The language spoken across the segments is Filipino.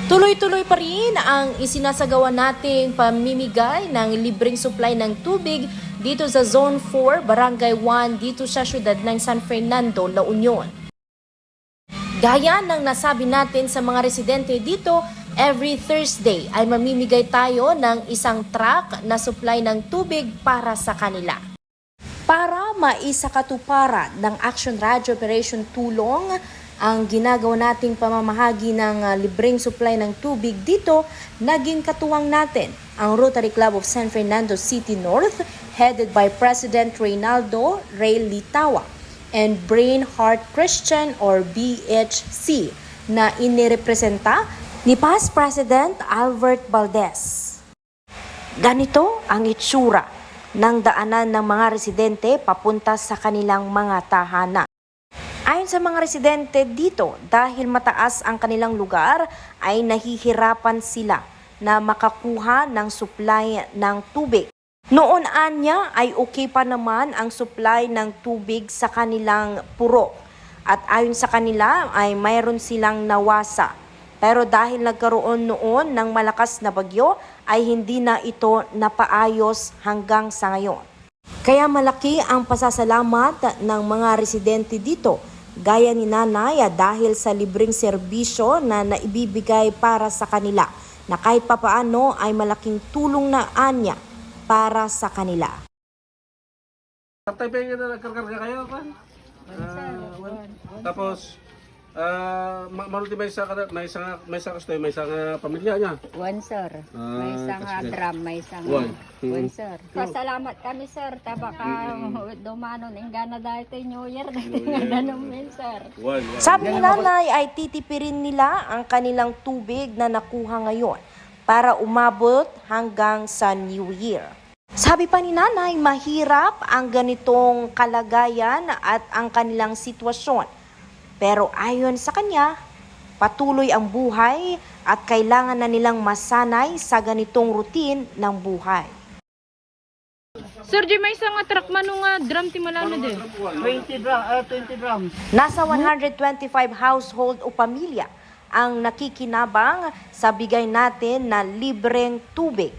Tuloy-tuloy pa rin ang isinasagawa nating pamimigay ng libreng supply ng tubig dito sa Zone 4, Barangay 1 dito sa siyudad ng San Fernando, La Union. Gaya ng nasabi natin sa mga residente dito, every Thursday ay mamimigay tayo ng isang truck na supply ng tubig para sa kanila. Para maisakatuparan ng Action Radio Operation Tulong, ang ginagawa nating pamamahagi ng libreng supply ng tubig dito, naging katuwang natin ang Rotary Club of San Fernando City North, headed by President Reynaldo Ray Litawa, and Brain Heart Christian or BHC na inirepresenta ni Past President Albert Valdez. Ganito ang itsura ng daanan ng mga residente papunta sa kanilang mga tahanan. Ayon sa mga residente dito, dahil mataas ang kanilang lugar, ay nahihirapan sila na makakuha ng supply ng tubig. Noon anya ay okay pa naman ang supply ng tubig sa kanilang purok. At ayon sa kanila ay mayroon silang nawasa. Pero dahil nagkaroon noon ng malakas na bagyo, ay hindi na ito napaayos hanggang sa ngayon. Kaya malaki ang pasasalamat ng mga residente dito, gaya ni Nanay, dahil sa libreng serbisyo na naibibigay para sa kanila, na kahit papaano ay malaking tulong na anya para sa kanila. Patay pa yung nagkarkarga kayo, kan? Tapos, maruti may isang pamilya niya. One sir, may isang drum, may isang one sir. Pasalamat kami sir, tabaka dumanon ingana dahil New Year namin sir. Sabi ni Nanay ay titipirin nila ang kanilang tubig na nakuha ngayon para umabot hanggang sa New Year. Sabi pa ni Nanay, mahirap ang ganitong kalagayan at ang kanilang sitwasyon. Pero ayon sa kanya, patuloy ang buhay at kailangan na nilang masanay sa ganitong routine ng buhay. Sir, di may isang truck man nga drum ti malano din. 20 drums. Nasa 125 household o pamilya ang nakikinabang sa bigay natin na libreng tubig.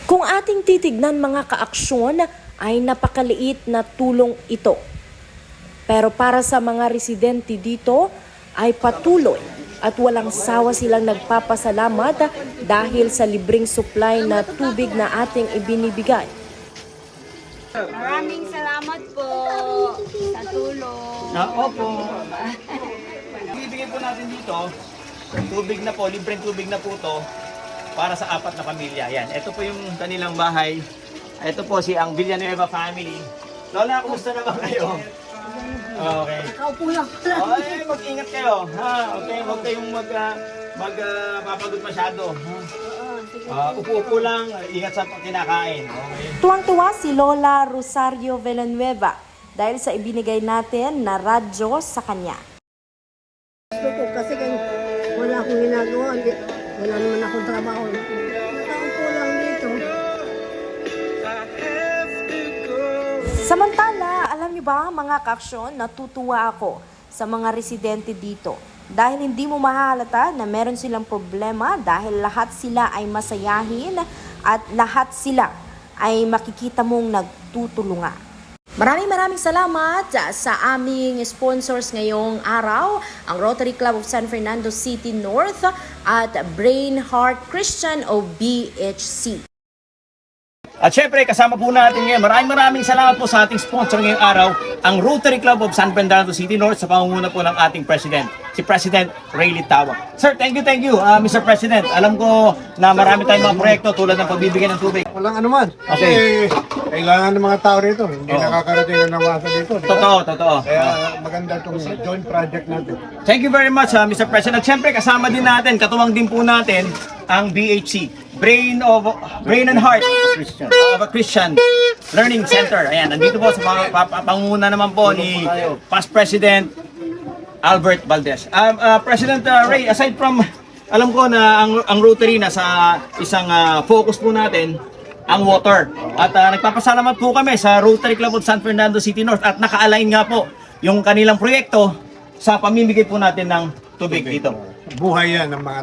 Kung ating titignan mga kaaksyon, ay napakaliit na tulong ito. Pero para sa mga residente dito ay patuloy at walang sawa silang nagpapasalamat dahil sa libreng supply na tubig na ating ibinibigay. Maraming salamat po sa tulong. Opo. Ibigay po natin dito, tubig na po, libreng tubig na po to para sa 4 na pamilya. Yan, ito po yung kanilang bahay. Ito po si ang Villanueva family. Lola, kumusta naman kayo? Okay. Nakaupo lang. Okay, mag-ingat kayo. Ha? Okay, huwag kayong magpapagod masyado. Upo-upo lang, ingat sa kinakain. Okay. Tuwang-tuwa si Lola Rosario Villanueva dahil sa ibinigay natin na radyo sa kanya. Gusto ko kasi wala akong ginagawa. Wala naman akong trabaho. Nakaupo lang dito. Samantala, alam niyo ba mga kaaksyon, natutuwa ako sa mga residente dito. Dahil hindi mo mahalata na meron silang problema dahil lahat sila ay masayahin at lahat sila ay makikita mong nagtutulungan. Maraming salamat sa aming sponsors ngayong araw, ang Rotary Club of San Fernando City North at Brain Heart Christian o BHC. At syempre, kasama po natin ngayon, maraming salamat po sa ating sponsor ngayong araw, ang Rotary Club of San Fernando City North sa pangunguna po ng ating President, si President Ray Litawa. Sir, thank you, Mr. President. Alam ko na marami tayong mga proyekto tulad ng pagbibigay ng tubig. Walang anuman. Okay. Kailangan ng mga tao rito. Hindi nakakarating ng nawasa dito. Totoo. Kaya maganda itong joint project natin. Thank you very much, Mr. President. Siyempre, kasama din natin, katuwang din po natin, ang BHC, Brain and Heart of a Christian Learning Center. Ayan, nandito po sa pangunguna naman po ni Past President Albert Valdez. President Ray, aside from, alam ko na ang Rotary na sa isang focus po natin, ang water. At nagpapasalamat po kami sa Rotary Club of San Fernando City North at naka-align nga po yung kanilang proyekto sa pamimigay po natin ng tubig dito. Buhay yan ng mga